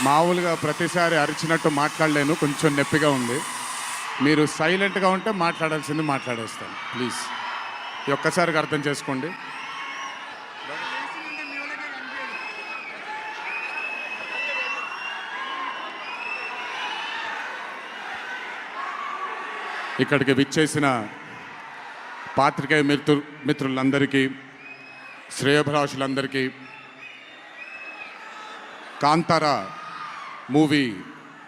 మామూలుగా ప్రతిసారి అరిచినట్టు మాట్లాడలేను, కొంచెం నొప్పిగా ఉంది. మీరు సైలెంట్గా ఉంటే మాట్లాడాల్సింది మాట్లాడేస్తాను ప్లీజ్. ఈ ఒక్కసారికి అర్థం చేసుకోండి. ఇక్కడికి విచ్చేసిన పాత్రికేయ మిత్రులందరికీ, శ్రేయోభిలాషులందరికీ, Kantara movie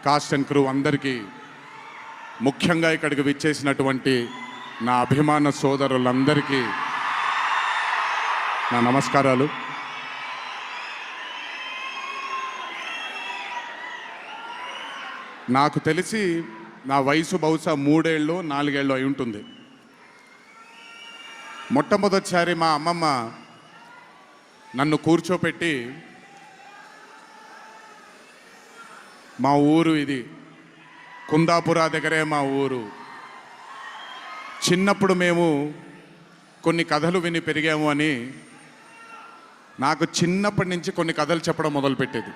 cast and crew అందరికీ, ముఖ్యంగా ఇక్కడికి విచ్చేసినటువంటి నా అభిమాన సోదరులందరికీ నా నమస్కారాలు. నాకు తెలిసి నా వయసు బహుశా 3 ఏళ్ళు 4 ఏళ్ళు అయి ఉంటుంది. మొట్టమొదటిసారి మా అమ్మమ్మ నన్ను కూర్చోపెట్టి, మా ఊరు ఇది కుందాపురా దగ్గరే మా ఊరు, చిన్నప్పుడు మేము కొన్ని కథలు విని పెరిగాము అని నాకు చిన్నప్పటి నుంచి కొన్ని కథలు చెప్పడం మొదలుపెట్టేది.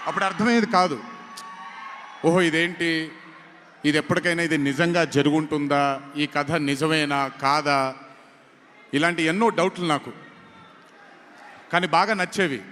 అప్పుడు అర్థమయ్యేది కాదు, ఓహో ఇదేంటి, ఇది ఎప్పటికైనా ఇది నిజంగా జరుగుంటుందా, ఈ కథ నిజమేనా కాదా, ఇలాంటి ఎన్నో డౌట్లు నాకు. కానీ బాగా నచ్చేవి.